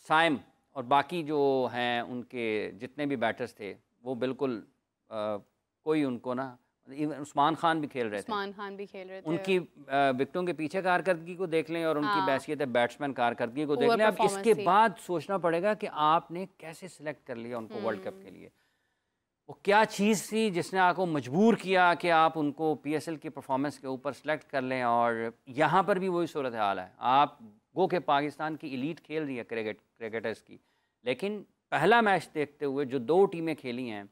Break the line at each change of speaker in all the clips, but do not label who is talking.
साइम और बाकी जो हैं उनके जितने भी बैटर्स थे वो बिल्कुल कोई उनको ना, इवन उस्मान खान भी खेल रहे थे,
उस्मान खान भी खेल रहे थे,
उनकी विकेटों के पीछे कारकर्दगी को देख लें और उनकी
हाँ,
बैसियत है बैट्समैन कारकर्दगी को देख
पुअर
लें। अब
परफॉर्मेंस
इसके
थी।
बाद सोचना पड़ेगा कि आपने कैसे सिलेक्ट कर लिया उनको वर्ल्ड कप के लिए, वो क्या चीज़ थी जिसने आपको मजबूर किया कि आप उनको पीएसएल की परफॉर्मेंस के ऊपर सेलेक्ट कर लें। और यहाँ पर भी वही सूरत हाल है, आप गो के पाकिस्तान की एलीट खेल रही है क्रिकेटर्स की, लेकिन पहला मैच देखते हुए जो दो टीमें खेली हैं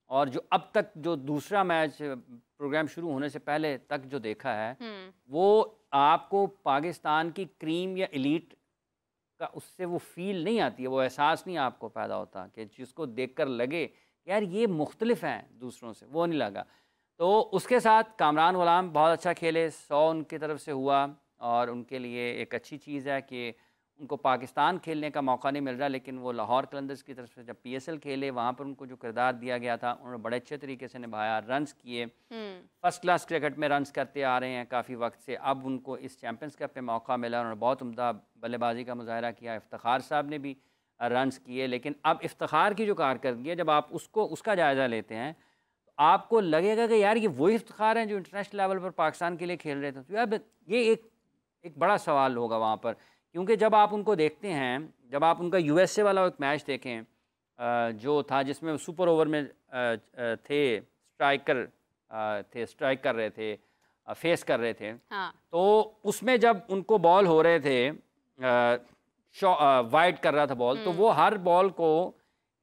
और जो अब तक जो दूसरा मैच प्रोग्राम शुरू होने से पहले तक जो देखा है, वो आपको पाकिस्तान की क्रीम या एलीट का उससे वो फील नहीं आती है, वो एहसास नहीं आपको पैदा होता कि जिसको देखकर लगे यार ये मुख्तलिफ हैं दूसरों से, वो नहीं लगा। तो उसके साथ कामरान गुलाम बहुत अच्छा खेले, 100 उनकी तरफ से हुआ और उनके लिए एक अच्छी चीज़ है कि उनको पाकिस्तान खेलने का मौका नहीं मिल रहा, लेकिन वो लाहौर कलंदर्स की तरफ से जब पीएसएल खेले वहाँ पर उनको जो किरदार दिया गया था उन्होंने बड़े अच्छे तरीके से निभाया, रन्स किए, फर्स्ट क्लास क्रिकेट में रन्स करते आ रहे हैं काफ़ी वक्त से। अब उनको इस चैम्पियंस कप में मौका मिला, उन्होंने बहुत उम्दा बल्लेबाजी का मुजाहरा किया, इफ्तिखार साहब ने भी रन्स किए। लेकिन अब इफ्तिखार की जो कारकर्दगी है, जब आप उसका जायज़ा लेते हैं तो आपको लगेगा कि यार ये वही इफ्तिखार हैं जो इंटरनेशनल लेवल पर पाकिस्तान के लिए खेल रहे थे। तो यार ये एक बड़ा सवाल होगा वहाँ पर, क्योंकि जब आप उनको देखते हैं, जब आप उनका यूएसए वाला एक मैच देखें जो था जिसमें सुपर ओवर में स्ट्राइक कर रहे थे, फेस कर रहे थे,
हाँ।
तो उसमें जब उनको बॉल हो रहे थे, वाइड कर रहा था बॉल, तो वो हर बॉल को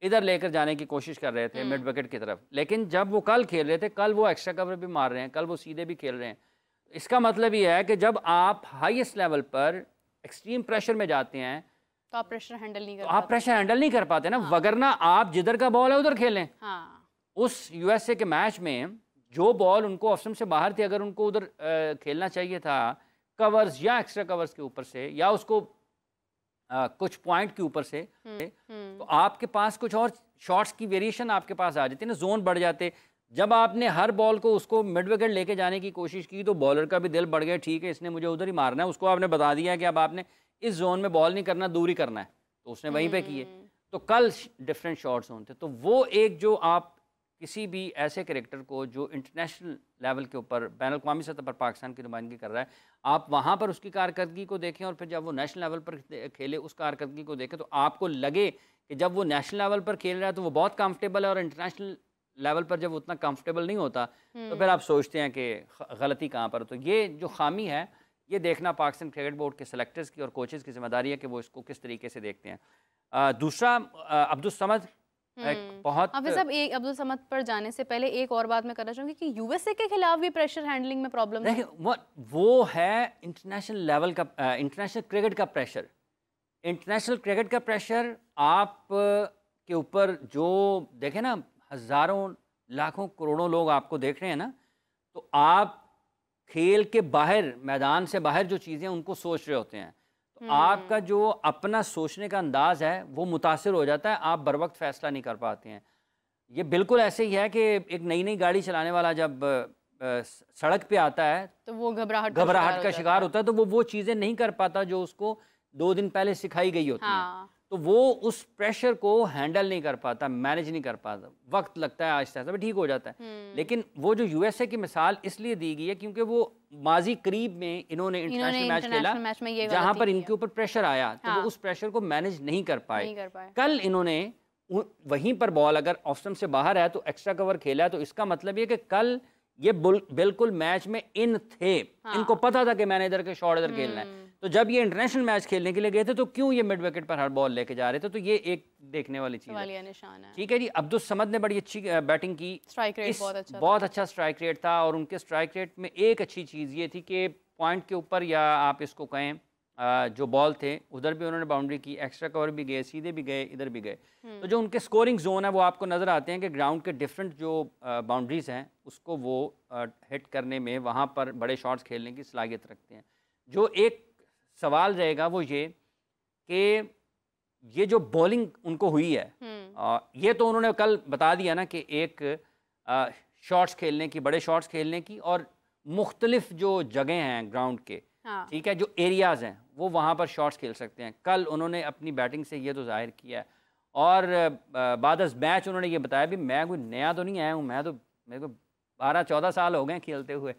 इधर लेकर जाने की कोशिश कर रहे थे मिड विकेट की तरफ। लेकिन जब वो कल खेल रहे थे, कल वो एक्स्ट्रा कवर भी मार रहे हैं, कल वो सीधे भी खेल रहे हैं। इसका मतलब ये है कि जब आप हाईएस्ट लेवल पर एक्सट्रीम प्रेशर में जाते हैं
तो आप प्रेशर हैंडल नहीं कर
तो
पाते।
आप प्रेशर हैंडल नहीं कर पाते ना, वगरना आप जिधर का बॉल है उधर खेलें।
हाँ।
उस यूएसए के मैच में जो बॉल उनको ऑप्शन से बाहर थी, अगर उनको उधर खेलना चाहिए था कवर्स या एक्स्ट्रा कवर्स के ऊपर से या उसको कुछ पॉइंट के ऊपर से, तो आपके पास कुछ और शॉट्स की वेरिएशन आपके पास आ जाती है ना, जोन बढ़ जाते। जब आपने हर बॉल को उसको मिड विकेट लेके जाने की कोशिश की तो बॉलर का भी दिल बढ़ गया, ठीक है इसने मुझे उधर ही मारना है, उसको आपने बता दिया है कि अब आपने इस जोन में बॉल नहीं करना, दूर ही करना है, तो उसने वहीं पे किए। तो कल डिफरेंट शॉट्स होते, तो वो एक जो आप किसी भी ऐसे कैरेक्टर को जो इंटरनेशनल लेवल के ऊपर बैनुल-अक़वामी सतह पर पाकिस्तान की नुमाइंदगी कर रहा है, आप वहाँ पर उसकी कारकर्दगी को देखें और फिर जब वो नेशनल लेवल पर खेले उस कारकर्दगी को देखें, तो आपको लगे कि जब वो नेशनल लेवल पर खेल रहा है तो वो बहुत कंफर्टेबल है और इंटरनेशनल लेवल पर जब उतना कंफर्टेबल नहीं होता तो फिर आप सोचते हैं कि गलती कहाँ पर। तो ये जो खामी है, ये देखना पाकिस्तान क्रिकेट बोर्ड के सेलेक्टर्स की और कोचेज़ की जिम्मेदारी है कि वो इसको किस तरीके से देखते हैं। दूसरा अब्दुल समद एक बहुत
हाफिज़ साहब, एक अब्दुल समद पर जाने से पहले एक और बात मैं करना चाहूँगी कि यूएसए के खिलाफ भी प्रेशर हैंडलिंग में प्रॉब्लम है।
देखिए वो है इंटरनेशनल लेवल का, इंटरनेशनल क्रिकेट का प्रेशर। इंटरनेशनल क्रिकेट का प्रेशर आप के ऊपर जो देखें ना, हज़ारों लाखों करोड़ों लोग आपको देख रहे हैं ना, तो आप खेल के बाहर, मैदान से बाहर जो चीज़ें उनको सोच रहे होते हैं, तो आपका जो अपना सोचने का अंदाज़ है वो मुतासिर हो जाता है, आप बर वक्त फ़ैसला नहीं कर पाते हैं। ये बिल्कुल ऐसे ही है कि एक नई गाड़ी चलाने वाला जब सड़क पे आता है
तो वो घबराहट
का शिकार होता है, तो वो चीज़ें नहीं कर पाता जो उसको 2 दिन पहले सिखाई गई होती हैं। तो वो उस प्रेशर को हैंडल नहीं कर पाता, मैनेज नहीं कर पाता, वक्त लगता है, आहिस्ता आहिस्ता ठीक हो जाता है। लेकिन वो जो यूएसए की मिसाल इसलिए दी गई है क्योंकि वो माजी करीब में इन्होंने इंटरनेशनल मैच खेला जहां पर इनके ऊपर प्रेशर आया, तो वो उस प्रेशर को मैनेज नहीं कर पाए। कल इन्होंने वहीं पर बॉल अगर ऑफ स्टंप से बाहर है तो एक्स्ट्रा कवर खेला है, तो इसका मतलब ये कि कल ये बिल्कुल मैच में इन थे, इनको पता था कि मैंने इधर के शॉट इधर खेलना है। तो जब ये इंटरनेशनल मैच खेलने के लिए गए थे तो क्यों ये मिड विकेट पर हर बॉल लेके जा रहे थे, तो ये एक देखने वाली चीज़ है। ठीक है जी, अब्दुल समद ने बड़ी अच्छी बैटिंग की,
स्ट्राइक रेट
बहुत अच्छा स्ट्राइक रेट था। और उनके स्ट्राइक रेट में एक अच्छी चीज़ ये थी कि पॉइंट के ऊपर या आप इसको कहें जो बॉल थे उधर भी उन्होंने बाउंड्री की, एक्स्ट्रा कवर भी गए, सीधे भी गए, इधर भी गए। तो जो उनके स्कोरिंग जोन है वो आपको नज़र आते हैं कि ग्राउंड के डिफरेंट जो बाउंड्रीज हैं उसको वो हिट करने में वहाँ पर बड़े शॉट्स खेलने की सलाहियत रखते हैं। जो एक सवाल रहेगा वो ये कि ये जो बॉलिंग उनको हुई है, ये तो उन्होंने कल बता दिया ना कि एक शॉट्स खेलने की, बड़े शॉट्स खेलने की और मुख्तलिफ जो जगह हैं ग्राउंड के
हाँ।
ठीक है, जो एरियाज़ हैं वो वहाँ पर शॉट्स खेल सकते हैं। कल उन्होंने अपनी बैटिंग से ये तो ज़ाहिर किया है और बाद मैच उन्होंने ये बताया भी मैं कोई नया तो नहीं आया हूँ, मेरे को 12-14 साल हो गए खेलते हुए।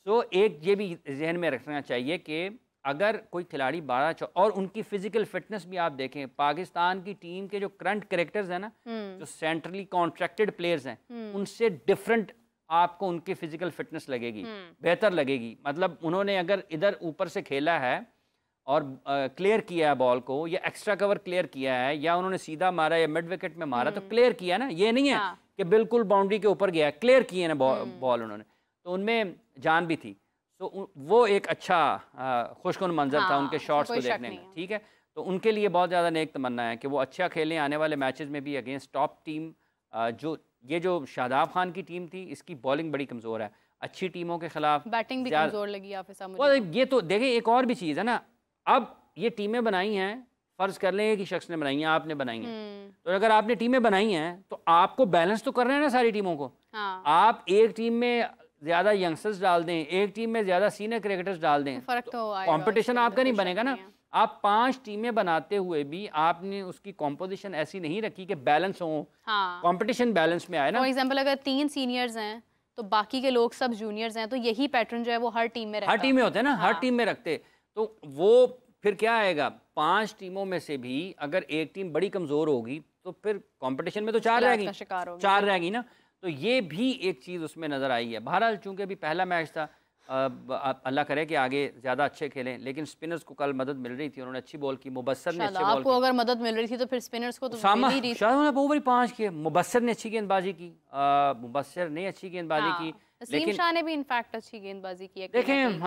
सो एक ये भी जहन में रखना चाहिए कि अगर कोई खिलाड़ी 12 और उनकी फ़िज़िकल फ़िटनेस भी आप देखें, पाकिस्तान की टीम के जो करंट कैरेक्टर्स हैं ना, जो सेंट्रली कॉन्ट्रैक्टेड प्लेयर्स हैं, उनसे डिफरेंट आपको उनकी फ़िज़िकल फ़िटनेस लगेगी, बेहतर लगेगी। मतलब उन्होंने अगर इधर ऊपर से खेला है और क्लियर किया है बॉल को, या एक्स्ट्रा कवर क्लियर किया है, या उन्होंने सीधा मारा या मिड विकेट में मारा, तो क्लियर किया ना, ये नहीं है
हाँ।
कि बिल्कुल बाउंड्री के ऊपर गया, क्लियर किए ना बॉल उन्होंने, तो उनमें जान भी थी। तो वो एक अच्छा खुशकुन मंजर था उनके शॉट्स को देखने में, ठीक है। तो उनके लिए बहुत ज़्यादा नेक तमन्ना है कि वो अच्छा खेलें आने वाले मैचेस में भी अगेंस्ट टॉप टीम। जो शादाब खान की टीम थी, इसकी बॉलिंग बड़ी कमज़ोर है, अच्छी टीमों के खिलाफ
बैटिंग भी कमज़ोर लगी हाफिज़ साहब मुझे।
ये तो देखें, एक और भी चीज़ है ना, अब ये टीमें बनाई हैं, फ़र्ज़ कर लें कि शख्स ने बनाई हैं, आपने बनाई हैं, तो अगर आपने टीमें बनाई हैं तो आपको बैलेंस तो करना है ना सारी टीमों को। आप एक टीम में ज़्यादा यंगस्टर्स डाल दें, एक टीम में ज़्यादा सीनियर क्रिकेटर्स डाल दें, तो कंपटीशन आपका नहीं बनेगा ना। आप 5 टीमें बनाते हुए भी आपने उसकी कंपोजिशन ऐसी नहीं रखी कि बैलेंस हो, कंपटीशन बैलेंस में आए ना।
फॉर एग्जांपल अगर 3 सीनियर्स हैं तो बाकी के लोग सब जूनियर्स हैं, तो यही पैटर्न जो है वो हर टीम में रहता है।
हर टीम में होते हैं ना, हर टीम में रखते, तो वो फिर क्या आएगा, 5 टीमों में से भी अगर एक टीम बड़ी कमज़ोर होगी तो फिर कंपटीशन में तो 4 रहेगी ना। तो ये भी एक चीज़ उसमें नज़र आई है। बहरहाल चूंकि अभी पहला मैच था, अल्लाह करे कि आगे ज़्यादा अच्छे खेलें, लेकिन स्पिनर्स को कल मदद मिल रही थी, उन्होंने अच्छी बॉल की, मुबस्सर ने अच्छी बॉल की।
आपको अगर मदद मिल रही थी तो फिर स्पिनर्स को तो मिल ही रही थी।
शायद ओवर 5 किए, मुबस्सर ने अच्छी गेंदबाजी की, मुबस्सर ने अच्छी गेंदबाजी की,
लेकिन शाह ने भी इनफैक्ट अच्छी गेंदबाजी की।
देखें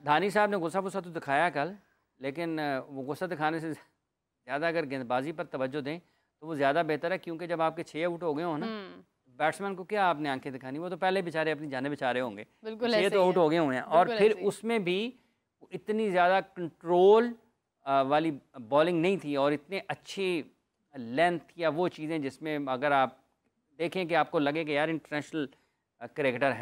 धानी साहब ने गुस्सा तो दिखाया कल, लेकिन वो गुस्सा दिखाने से ज़्यादा अगर गेंदबाजी पर तवज्जो दें तो वो ज़्यादा बेहतर है, क्योंकि जब आपके 6 आउट हो गए हो ना, बैट्समैन को क्या आपने आंखें दिखानी, वो तो पहले बेचारे अपनी जाने बेचारे होंगे, 6 तो आउट हो गए हुए हैं, और फिर उसमें भी इतनी ज़्यादा कंट्रोल वाली बॉलिंग नहीं थी और इतने अच्छी लेंथ या वो चीज़ें जिसमें अगर आप देखें कि आपको लगे कि यार इंटरनेशनल क्रिकेटर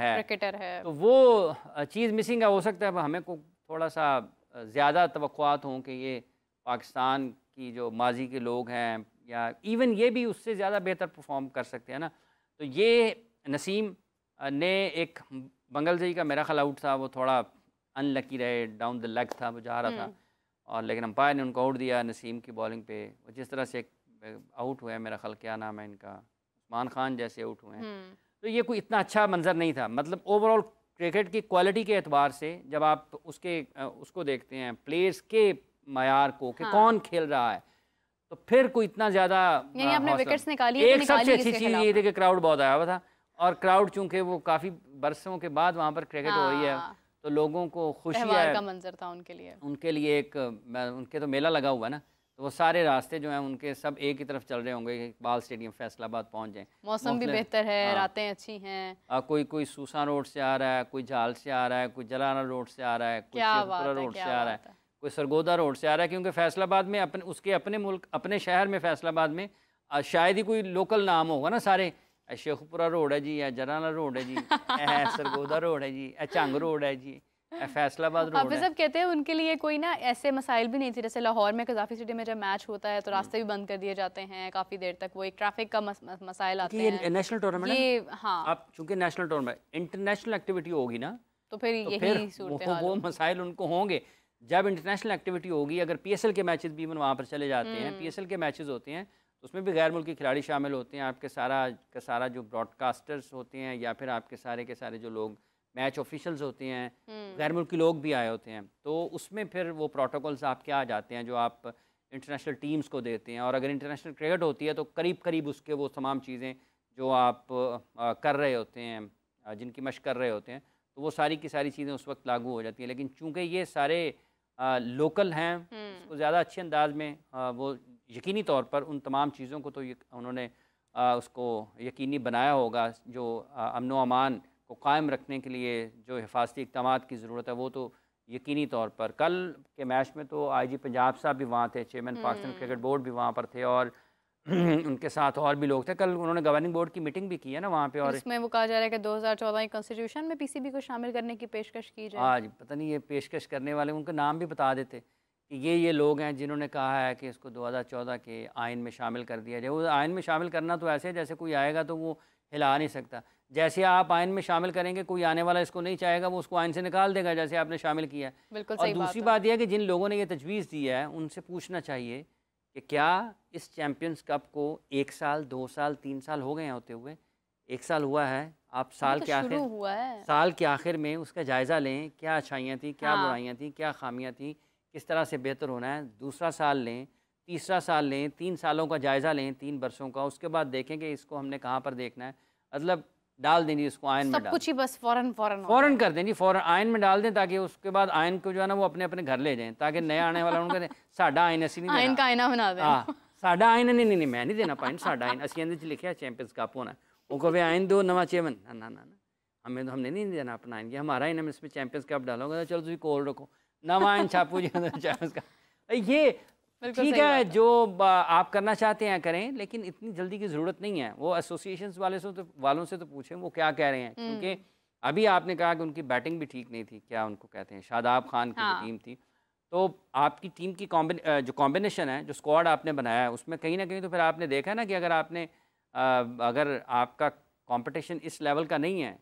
है, तो वो चीज़ मिसिंग है। हो सकता है हमें को थोड़ा सा ज़्यादा तवक्कुआत हों कि ये पाकिस्तान की जो माजी के लोग हैं या इवन ये भी उससे ज़्यादा बेहतर परफॉर्म कर सकते हैं ना। तो ये नसीम ने एक बंगलजई का मेरा ख्याल आउट था, वो थोड़ा अनलकी रहे, डाउन द लेग था, वो जा रहा था, और लेकिन अंपायर ने उनको आउट दिया नसीम की बॉलिंग पे। जिस तरह से आउट हुआ है, मेरा ख्याल क्या नाम है इनका, उस्मान खान जैसे आउट हुए हैं, तो ये कोई इतना अच्छा मंजर नहीं था। मतलब ओवरऑल क्रिकेट की क्वालिटी के एतबार से जब आप उसको देखते हैं, प्लेयर्स के मयार को कि कौन खेल रहा है, तो फिर कोई इतना ज़्यादा
आपने विकेट्स निकाली।
एक सबसे अच्छी चीज़ ये थी कि क्राउड बहुत आया हुआ था, और क्राउड चूंकि वो काफ़ी बरसों के बाद वहाँ पर क्रिकेट हो रही है, तो लोगों को खुशी है,
का मंजर था उनके लिए
एक उनके तो मेला लगा हुआ है ना, तो वो सारे रास्ते जो हैं उनके सब एक ही तरफ चल रहे होंगे, इकबाल स्टेडियम फैसलाबाद पहुँच जाएँ।
मौसम भी बेहतर है, रातें अच्छी हैं।
कोई सूसा रोड से आ रहा है, कोई झाल से आ रहा है, कोई जलाना रोड से आ रहा है, कोई शेखपुरा रोड से आ रहा है, कोई सरगोदा रोड से आ रहा है, क्योंकि फैसलाबाद में उसके अपने मुल्क, अपने शहर में फैसलाबाद में शायद ही कोई लोकल नाम होगा ना, सारे शेखपुरा रोड है जी, या जलाना रोड है जी, सरगोदा रोड है जी, चंग रोड है जी, फैसलाबाद रोड है।
हाफिज़ साहब कहते हैं उनके लिए कोई ना ऐसे मसाइल भी नहीं थे, जैसे लाहौर में कज़ाफ़ी सिटी में जब मैच होता है तो रास्ते भी बंद कर दिए जाते हैं काफ़ी देर तक, वो एक ट्रैफिक का मसाइल आते हैं।
ये नेशनल टूर्नामेंट
है, हाँ,
आप चूंकि नेशनल टूर्नामेंट इंटरनेशनल एक्टिविटी होगी ना,
तो फिर यही सूरत हाल
वो मसाइल उनको होंगे। जब इंटरनेशनल एक्टिविटी होगी, अगर PSL के मैचेस भी वहाँ पर चले जाते हैं, PSL के मैचेस होते हैं, तो उसमें भी गैर मुल्की खिलाड़ी शामिल होते हैं, आपके सारा जो ब्रॉडकास्टर्स होते हैं, या फिर आपके सारे के सारे जो लोग मैच ऑफिशियल्स होते हैं, गैर मुल्की लोग भी आए होते हैं, तो उसमें फिर वो प्रोटोकॉल्स आपके आ जाते हैं जो आप इंटरनेशनल टीम्स को देते हैं। और अगर इंटरनेशनल क्रिकेट होती है तो करीब करीब उसके वो तमाम चीज़ें जो आप कर रहे होते हैं, जिनकी मशक कर रहे होते हैं, तो वो सारी की सारी चीज़ें उस वक्त लागू हो जाती हैं। लेकिन चूँकि ये सारे लोकल हैं, उसको ज़्यादा अच्छे अंदाज में वो यकीनी तौर पर उन तमाम चीज़ों को तो उन्होंने उसको यकीनी बनाया होगा, जो अमन व अमान को कायम रखने के लिए जो हिफाजती इक़दामात की ज़रूरत है, वो तो यकीनी तौर पर। कल के मैच में तो IG पंजाब साहब भी वहाँ थे, चेयरमैन पाकिस्तान क्रिकेट बोर्ड भी वहाँ पर थे, और उनके साथ और भी लोग थे। कल उन्होंने गवर्निंग बोर्ड की मीटिंग भी की है ना वहाँ पे, और
इसमें वो कहा जा रहा है कि 2014 की कॉन्स्टिट्यूशन में पीसीबी को शामिल करने की पेशकश की जाए।
आज पता नहीं ये पेशकश करने वाले उनका नाम भी बता देते कि ये लोग हैं जिन्होंने कहा है कि इसको 2014 के आइन में शामिल कर दिया जाए। वो आइन में शामिल करना तो ऐसे है जैसे कोई आएगा तो वो हिला नहीं सकता। जैसे आप आइन में शामिल करेंगे, कोई आने वाला इसको नहीं चाहेगा, वो उसको आइन से निकाल देगा जैसे आपने शामिल किया है।
बिल्कुल
और
सही
दूसरी
बात
बात यह है कि जिन लोगों ने ये तजवीज़ दी है उनसे पूछना चाहिए कि क्या इस चैम्पियंस कप को 1 साल, 2 साल, 3 साल हो गए हैं होते हुए? 1 साल हुआ है। आप साल के आखिर
हुआ है।
साल के आखिर में उसका जायज़ा लें, क्या अच्छाइयाँ थी, क्या
हाँ।
बुराइयाँ थी, क्या खामियाँ थी, किस तरह से बेहतर होना है। दूसरा साल लें, तीसरा साल लें, 3 सालों का जायज़ा लें, 3 बरसों का, उसके बाद देखें कि इसको हमने कहाँ पर देखना है। मतलब डाल दें जी इसको आयन में,
सब
डाल
कुछ ही बस फ़ौरन
फ़ौरन कर दें जी, फ़ौरन आयन में डाल दें, ताकि उसके बाद आयन को जो है ना वो अपने अपने घर ले जाएँ, ताकि नया आने वाला उनको साडा आयन ऐसी नहीं
आयन का आईना बना दें।
हाँ, साडा आयन नहीं, मैं नहीं देना पाइन, साडा आयन असी ਇਹਦੇ 'ਚ लिखा चैंपियंस कप होना, वो कहे आयन दो नवा चेयरमैन, ना हमने नहीं देना अपना आयन, ये हमारा आयन है, इसमें चैंपियंस कप डालोगे, चलो तुम कोल रखो, नवा आयन छापो जी चैंपियंस कप। ये ठीक है, जो आप करना चाहते हैं करें, लेकिन इतनी जल्दी की ज़रूरत नहीं है। वो एसोसिएशंस वालों से तो पूछें वो क्या कह रहे हैं, क्योंकि अभी आपने कहा कि उनकी बैटिंग भी ठीक नहीं थी, क्या उनको कहते हैं, शादाब खान की जो टीम थी। तो आपकी टीम की जो कॉम्बिनेशन है, जो स्क्वाड आपने बनाया है, उसमें कहीं ना कहीं तो फिर आपने देखा ना कि अगर आपका कंपटीशन इस लेवल का नहीं है